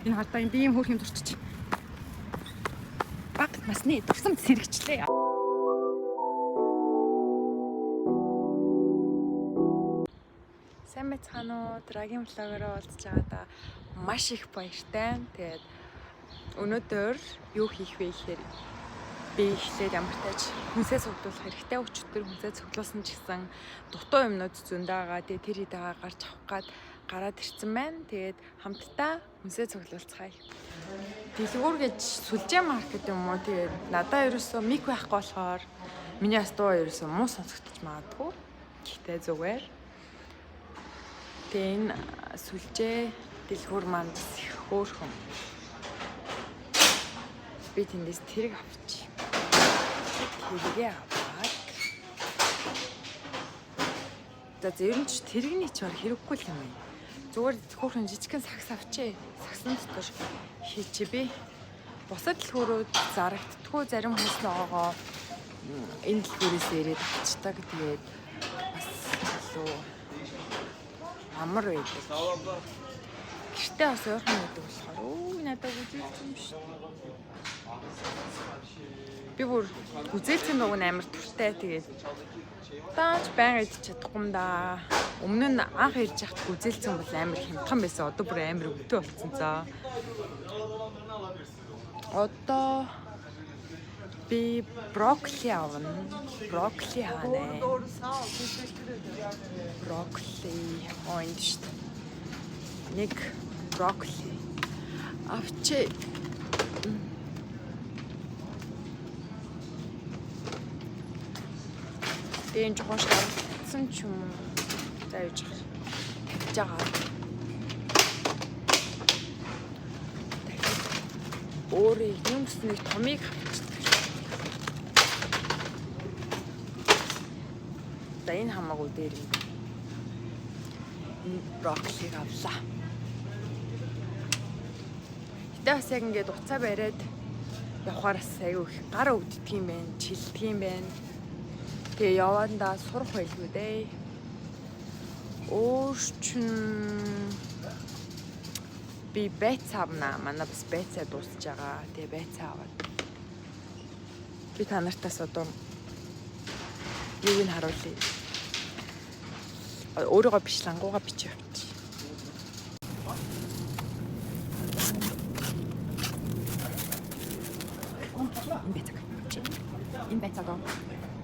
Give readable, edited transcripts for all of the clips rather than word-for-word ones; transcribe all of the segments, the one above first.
Энэ хардаа юм би юм хөөх юм зурчих. Баг насны дурсамж сэргчлээ. Сайн байцгаана уу? Драгийн влогороо уулзж байгаадаа маш их баяртай. Тэгээд өнөөдөр юу хийх вэ гэхээр би ихлээр ямар тааж хүнсээ цуглуулах хэрэгтэй. Өчигдөр хүнсээ цуглуулсан ч гэсэн дутуу юмнууд зөндөөгаа. Тэгээд тэр хэдээгээ гарч авах гад гараад ирсэн байна. Тэгээд хамтдаа хүнсээ цуглуулцгаая. Дэлгүүр гэж сүлжээ маркет юм уу? Тэгээд надаа ерөөсөө мик байхгүй болохоор миний астуу ерөөсөө муу сонсогдож магадгүй. Гэхдээ зүгээр. Тэгээд энэ сүлжээ дэлгүүр маань их хөөрхөн. Би тэндээс тэрэг авчи. Тэргээ аваад. За ер нь ч тэрэгний ч хэрэггүй юм байна. Зүгээр хөөрхөн жижигхэн сакс авчи. Саксны дотор хийчи би. Бусад дэлгүүрүүд зарагддаггүй зарим хүмүүс ногоогоо энэ дэлгүүрээс ирээд авчдаг. Тэгээд бас илүү амар байдаг. Гэртээ бас ойрхон байдаг болохоор надад үзүүлсэн юм шүү. Би бүр үзээлцэн дуг нь амар туртай. Тэгээд дааж байнга идэж чадахгүй юм да. Өмнө нь анх ирж яхад үзээлцэн бол амар хямдхан байсан. Одоо бүр амар өвдөө болсон за. Одоо би брокколи авна. Брокколи хаана? Брокколи онд шүү. Нэг брокколи авчи. Дэн жоохон шаардсан ч юм зааж байгаа. Өөрөө юмсны томыг авчихдаг. За энэ хамаагүй дээр юм. Брокколиг авлаа. Гэтэ бас яг ингээд уцаа бариад явахараас аягүй их гар өвддөг юм байна, чилдэг юм байна. Тэгээ явандаа сурах байлгүй дээ. Өөрчн би байц авна. Манай бас байцаа дуусж байгаа. Тэгээ байцаа аваад. Би та нартаас одоо юуг нь харуулъя. Өөрийгөө биш лангуугаа бичиж явчих. Энэ байцаа. Энэ байцаа доо.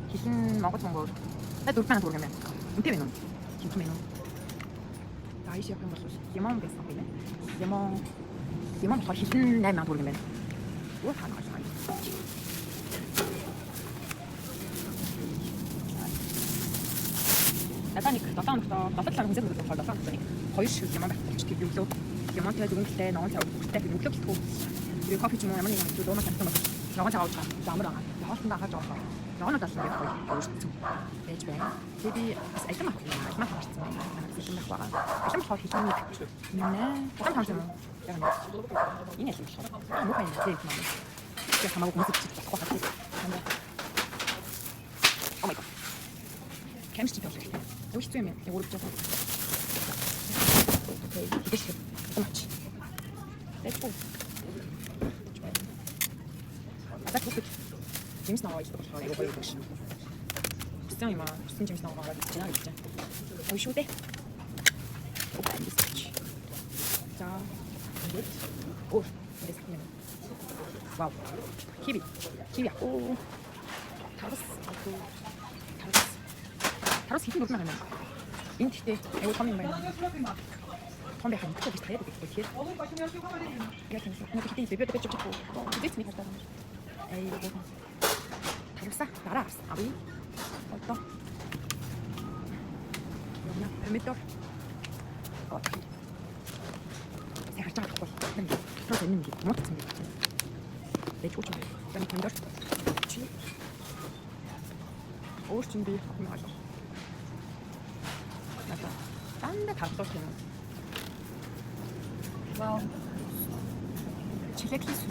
Хитэн Монгол мөнгөөр. Та 4,000 төгрөг юм байна. Үнэтэй байна уу? Хинтэн байна уу? Дааш явах юм бол лимон байсан юм байна. Лимон болохоор хитэн 8,000 төгрөг юм байна. Юу ханаа байна. Натаник 7 сар хүнсээ төгрөг болохоор 7 сар хоёр шиг лимон байх болчих тийм өглөө. Лимон тэгээд өнгөлтэй ногоон цаа өгөхтэй тийм өглөө гэлтгүү. Би кофе ч юм уу ямар нэг юм дуума тавьсан бол ногоон цаа ууж амар байгаа. Хоолтонд хаж байгаа. Ногоонод алсан байх гоё өөрчлөсөн. Байж байна. Тэгээд би бас алим авах юм. Алим авчихсан байна. Алим авах байгаа. Алим болохоор хитэн нэ. Гам тавьсан юм. Яг нэг. Энэ алим болохоор. Муу байна тийм юм. Яг хамаагүй хүмүүс ч болохгүй хатыг. Oh my god. Кэмч тийм байх. Юу хийх юм бэ? Яг үргэлж байгаа. Окей. Идэж. Томч. Let's go. Атаа бүгд Жимс наваа их болохоор аюу гоё биш. Үсэн юм аа. Үсэн жимс наваа гараад ирж байна гэж байна. Ой шүү дээ. Окей, дисч. За. Ингээд. Оо, this юм. Вау. Киви. Оо. Тарс. Тарс хитэн дурмаа юм. Энд ихтэй аюу том юм байна. Том байх юм. Тэгэж таяа гэдэг тэгэхээр. Яг юм. Нэг ихтэй бибэ гэж чичгүй. Тэгэц ми хатаа. Аюу. Тарвса дараа авсан. Авъя. Одоо. Яна помидор. Окей. Сахар чаг авахгүй. Тоо энэ нэг муутсан юм. Дэч үуч. Таны помидор. Чи. Өөрчн би юм аа. Надаа. Дандаа тавтууч юм. Вау. Чилэклис.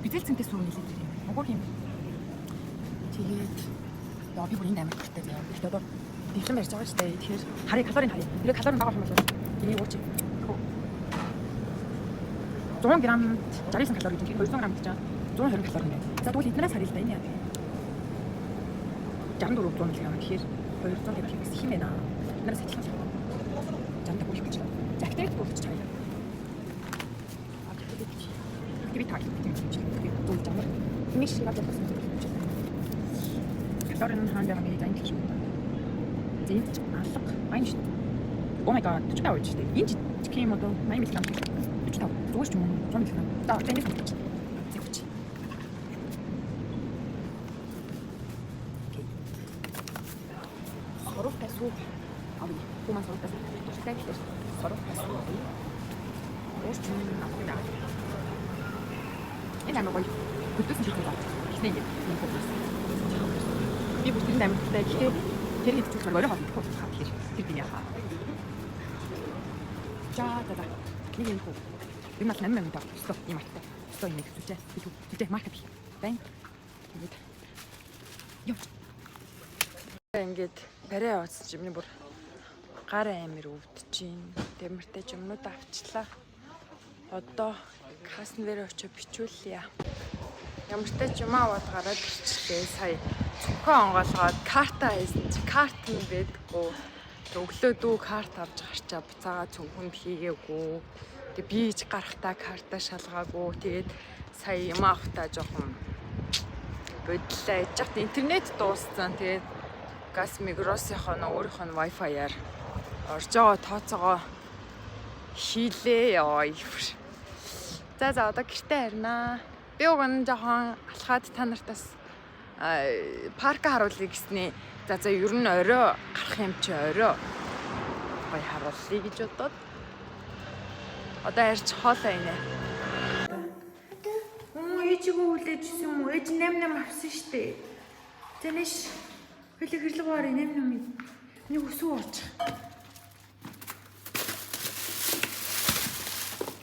Бидэлцэнтэй сүүн нэлээд юм. Угуур юм. Тэгээд яа би бүр энэ амар хэрэгтэй яа. Гэхдээ одоо дэвлэн барьж байгаа шүү дээ. Тэгэхээр харъя калорийн харъя. Тэгээ калорийн бага юм бол энийг ууч. 100 грамм 69 калори гэж 200 грамм гэж байгаа. 120 калори нэ. За тэгвэл эднээс харъя л да энэ яа. 64 100 мг гэхээр 200 калори гэсэн юм байна. Эднээс адилхан шүү. 60 бүх гэж. За активит бүрч чая. Активит таг. Дүүл жамар. Энийг шиг аваад явсан зүйл гэж байна. Калори нь хаана байгаа гэж ангилж байна. Зэвч алга. Айн шүү. Oh my god, 45 гэж тийм. Энэ жижиг юм одоо 80 мг. 45. Зүгээр ч юм уу 100 мг. За энэ нь гэж. Зэвч. Окей. Сороктой суу. Аа, хүмүүс сороктой суу. Тэгэлээс сороктой суу. Ууш ч юм авах. Энэ амар гоё. Хөдөөс нь хийх байгаа. Эхнээ ингэ юм хөөс. Би бүр тэр амар тустай гэхдээ тэр хэд ч зүгээр орой хоолох хаа тэгэхээр тэр би яхаа. За. Нэг юм хөө. Юм нас 8 таа. Стоп юм аа. Стоп юм хэлчихэ. Би түлхээ маркет бий. Байн. Тэгээд ёо. Ингээд барай явуулсан чи миний бүр гар амир өвдөж байна. Тэмэртэй ч юмнууд авчлаа. Одоо касн дээр очиж бичүүлье. Ямар ч ч юм аваад гараад ирчихлээ. Сая цонхоо онгоолгоод карта хийсэн чи карт нь байдгүй. Өглөөдөө карт авч гарчаа буцаага цонхонд хийгээгүй. Тэгээ би ч гарахтаа карта шалгаагүй. Тэгээд сая юм авахтаа жоохон бодлоо яж хат интернет дууссан. Тэгээд газ мигросынхоо өөрийнх нь вайфаяар орж байгаа тооцоогоо хийлээ ёо. За одоо гэртээ харнаа. Би уг нь жоохон алхаад та нартаас парк харуулъя гэснээ. За ер нь орой гарах юм чи орой гоё харуулъя гэж бодоод одоо ярьж хоолоо инэ. Ээжигээ хүлээжсэн юм уу? Ээж 8 авсан штэ. Зэнэш хөлөг хэрлэгээр 8 нэг өсөө ууч.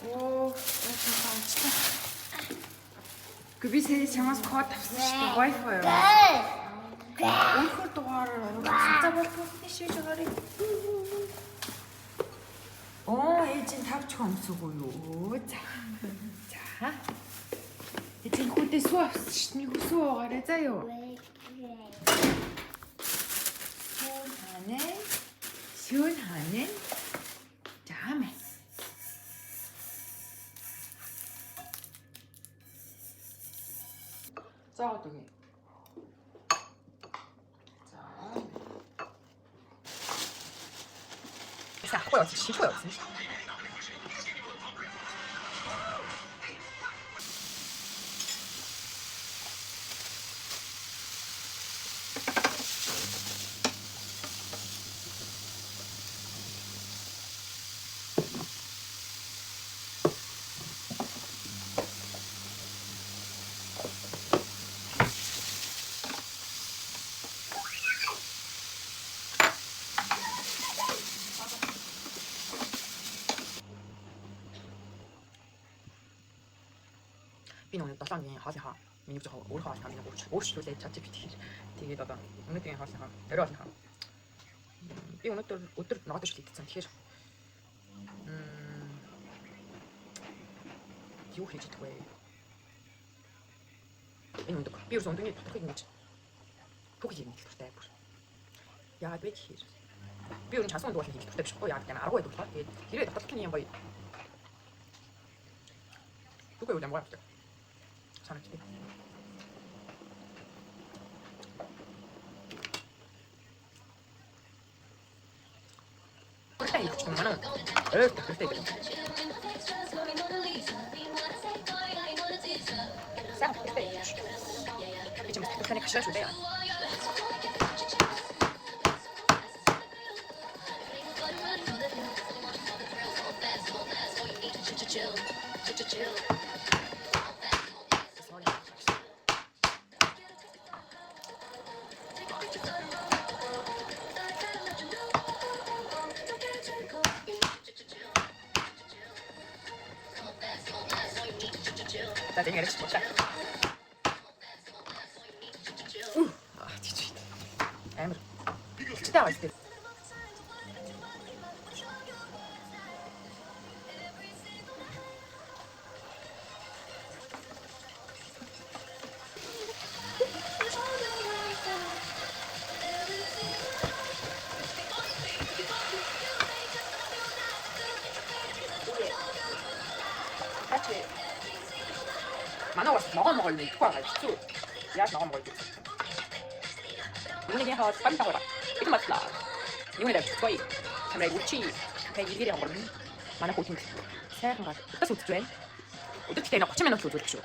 Оо, энэ хаачтай. Би сая чамаас код авсан штэ. Wi-Fi юу? Өнхөр дугаар за болов тийш жагарыг. Оо, ээж тавч хөмсөг үү? За. Эцэг хүүтэй сүү авсан шүү. Нэг өсөө уугаарай заа юу. Шүүн ханаа. Жаамэ. За одоо гээ. За. Сахгүй явах шийхгүй явах. Би нэг 7 өдрийн хоолынхоо миний жоохон өөр хоол хамын өөрчлүүлээд ChatGPT-ээр тэгээд одоо өнөөдрийн хоолынхоо орой хоолынхоо би өнөөдөр өдөр ногоодч хийдсэн. Тэгэхээр юу хийж идэх вэ? Энэ өндөг. Би ерөөс өндөгний доторхыг ингэж бүгд юм хэлэх дуртай бүр. Яагаад вэ гэхээр би өөрөө чансан дуул хэлэх дуртай биш байхгүй яагаад гэвэл аргагүй дуртай. Тэгээд хэрвээ доторхны юм гоё. Бүгд юу юм гоё. Санаач би. Окей, ч юм уу. Тэгтэй гэх юм. Саа тэгтэй. Би ч юм тэгтэй нэг хашааш үдээ. 나중에 이렇게 먹자. 아, 진짜. 아무. 진짜 맛있대. чи. Манай бас ногоон могоо нэг ихгүй байгаа хэцүү. Яаж ногоон могоо гэж. Юуны хаа фан таваа. Ит матлаа. Юуны дэвчгүй. Хамрай үчи. Тэг иргэрээ хонгорно. Манай хүүхэн сайхан гал. Бас үтж байна. Өдөртөө 30 минут л үзүүлэх шүү.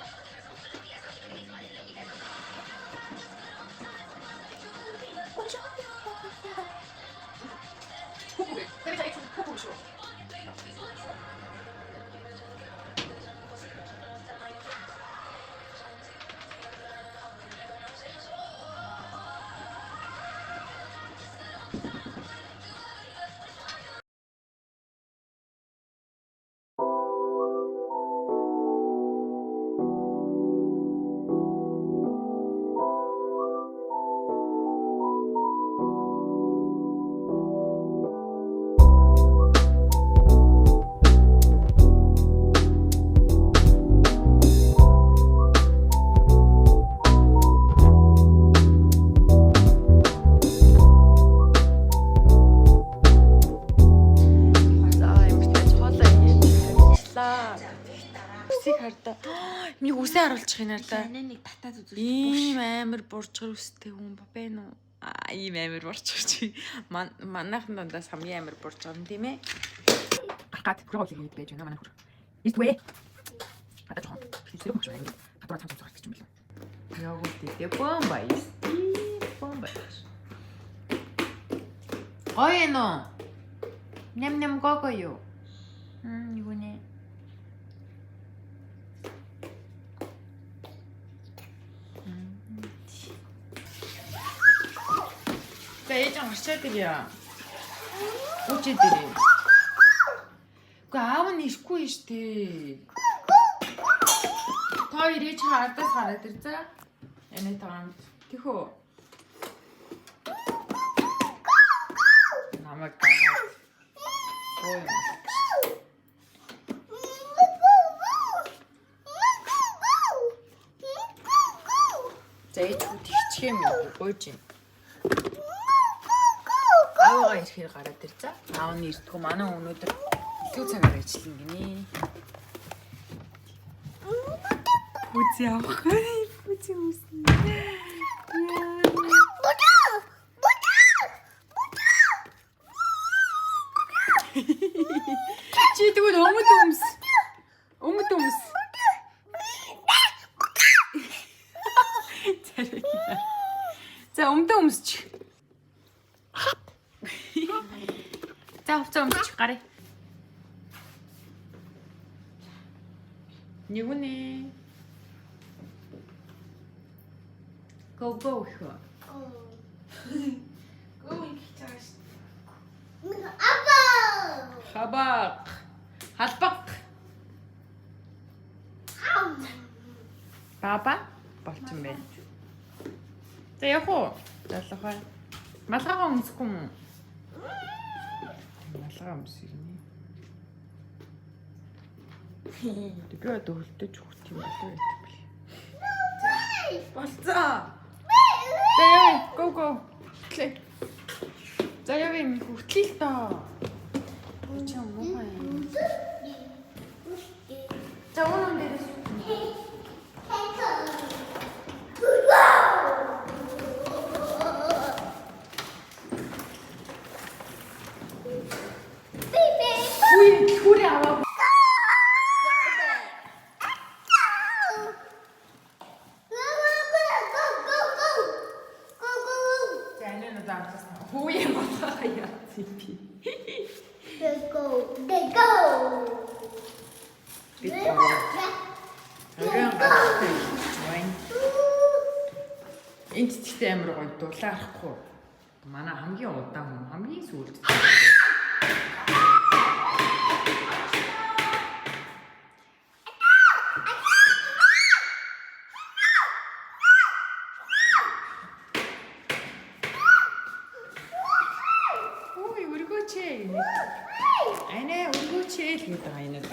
Миний үсээ харуулчих юм аа. Нэг татаад үзүүл. Ийм амар бурчгар үстэй хүн байна уу? Ийм амар бурчгар чи. Манайхан дундаас хамгийн амар бурчгар юм тийм ээ. Гаргаад хүрээ хол хийж байж байна манай хөр. Иртвэ. Хатаж хоо. Хэсэг хөш байна. Хатураа цамц цогц гэж юм байна. Йогурт идэ бомба исти. Бомба. Гоё нөө. Ням гогоё. Юуне. 좀 시체들이야. 어찌들이. 그 아버님 있고 있지. 더 이리 잘때 살아들자. 얘네 다음 티호. 남을까. 뭐야? 제일 좋디 치엠이 뭐지? 아우가 이렇게 갈아들자. 아우는 이렇게 많은 오늘들 교차가 해치긴 기니. 보지 아우가 보지 무슨. 지도 너무 돔스. 너무 돔스. 잘하기다. 자, 엄청 돔스. 자, 좀 가래. 누구네? 고고 혀. 하박. 핫박. 바바? болчихсон бэ. За яг уу. Залхаа. Малгайгаа өмсөхгүй юм уу? Малгай өмсөе гинэ. Би одоо хөлтөж хөх юм болов гэдэг бил. Болцоо. За яа, го. Клэ. За яа би хүртэл та. Чи муу юм. За өнөө дээрээс. Энд цэцтэй амир гоё дулаа арахгүй. Манай хамгийн удаан хүн хамгийн сүүлд. Ой, өргөөч. Айнэ өргөөч л гэдэг айнаа.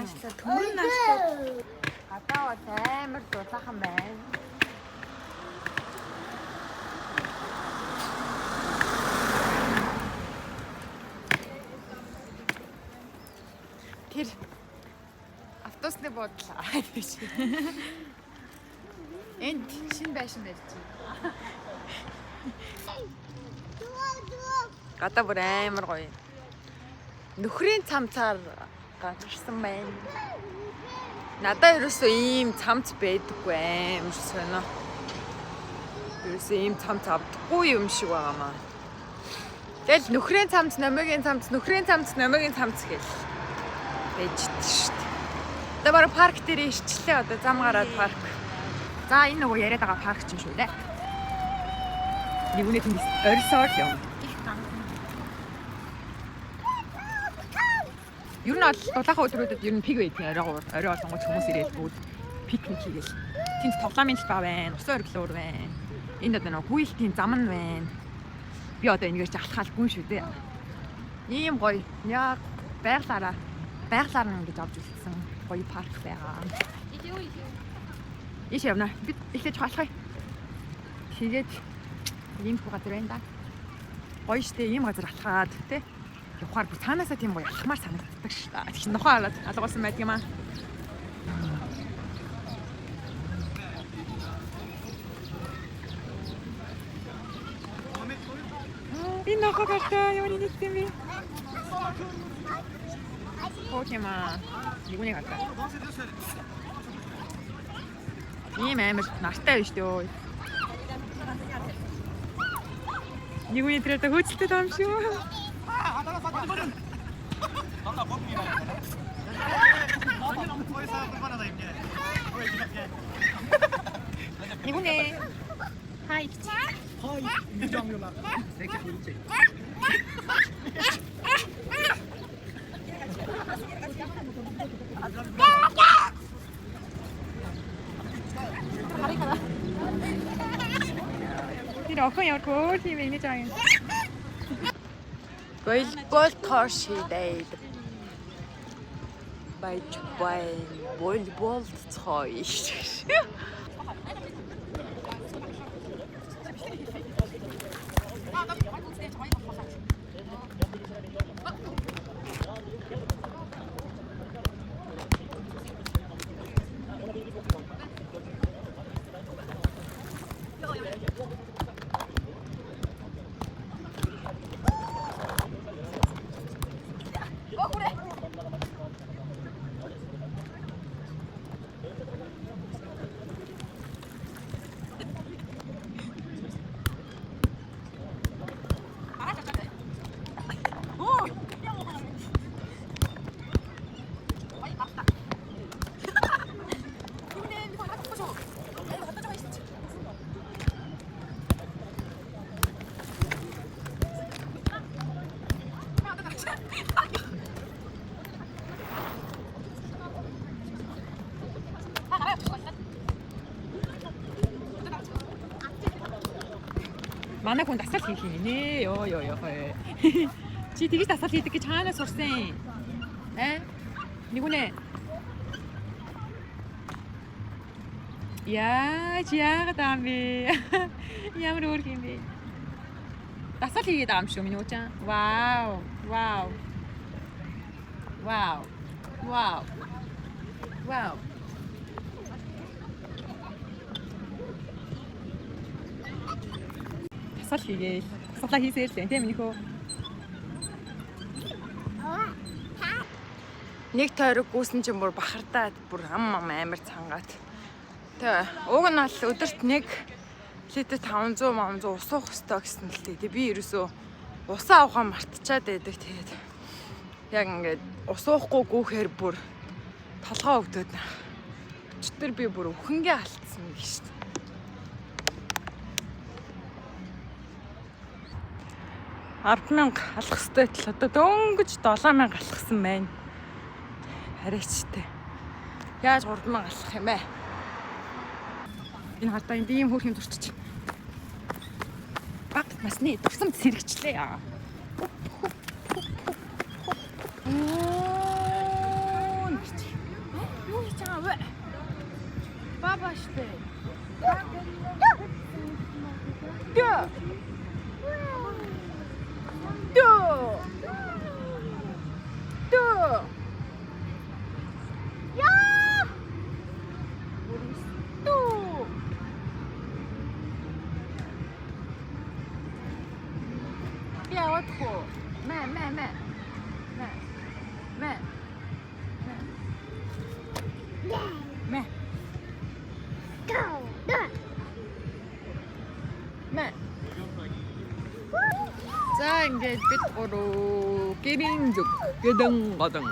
наашлаа төмөр наашлаа. Гадаа бол амар дулаахан байна. Тэр автобусны буудлаа. Энд шинэ байшин барьж байна. Гадаа бүр амар гоё. Нөхрийн цамцаар гарсан байна. Надад ерөөсөө ийм цамц байдаггүй амар сонио. Ерөөсөө ийм цамц авдаггүй юм шиг байгаамаа. Тэгэл нөхрийн цамц, номигийн цамц, нөхрийн цамц, номигийн цамц гэл байж шүү дээ. Одоо баруун парк дээр ирчлээ одоо зам гараад парк. За энэ нөгөө яриад байгаа парк ч юм шүү дээ. Нэг үнэ тэнд орсоор юм. Ер нь бол дулаахан өдрүүдэд ер нь пик байдаг. Орой болгонгоч хүмүүс ирээд бүгд пикник хийгээл. Тэнд тоглоомын талбай байна, усан оргилуур байна. Энд одоо нэг гүйлтийн зам нь байна. Би одоо энэгээр ч алхаалгүй шүү дээ. Ийм гоё. Яг байгалаараа ингэж авч үзсэн гоё парк байгаа. Иш явна. Би ихлэж халахыг. Тэгээд ийм газар байна да. Гоё штэ ийм газар алхаад тий. Явахаар бүр цаанаасаа тийм гоё алхмаар санагддаг шүү дээ. Тэгш нохоо алгуулсан байдаг юм аа. Би нохоо гартаа ямар нэгтэй би. Покемон. Нэгүний гартаа. Ийм амар нартай биш дээ. Нэгүний тэрээр хөөцөлтэй таам шүү. Нэгүний. Хай. Тэр охин яваа тийм ингэж аа юм. Волейбол тоош хийдэг. Байж байна. Волейбол цоёш. Манай хүн дасгал хийх юм нэ. Ёо. Чи тэгж дасгал хийдэг гэж хаанаас сурсан? Нэгүнэ. Яагаад юм бэ? Ямар өөр юм бэ? Дасгал хийгээд байгаа юм шүү миний үчэн. Вау. Дасгал хийгээл. Дасгалаа хийсээр л тийм минийхөө. Нэг тойрог гүйсэн чинь бүр бахардаад бүр ам амар цангаад. Тэгээ уг нь бол өдөрт нэг литр 500 ус уух хэрэгтэй гэсэн л дээ. Би ерөөсөө усаа авахаа мартчихад байдаг. Тэгээд яг ингээд ус уухгүй гүүхээр бүр толгоо өгдөөд наа. Өчтөр би бүр өхөнгөө алдсан гэж шүү дээ. $10,000 алах хэрэгтэй л одоо дөнгөж $7,000 алхсан байна. Хараачтай. Яаж $3,000 алах юм бэ? Энэ хатаа энд ийм хөөрхөн зурчих. Баг насны тусамд сэргчлээ яа. Папа штэ. Дё. Дё. Дё. Я. Дё. Я вот хо. Мэ. Мэ. За ингээд бид гурав гэрийн зүг гэдэг годон.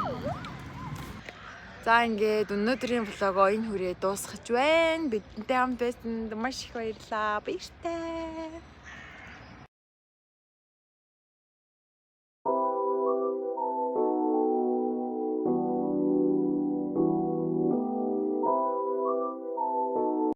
За ингээд өнөөдрийн влогоо энэ хүрээ дуусгаж байна. Бидэнтэй хамт байсанд маш их баярлалаа. Баяртай.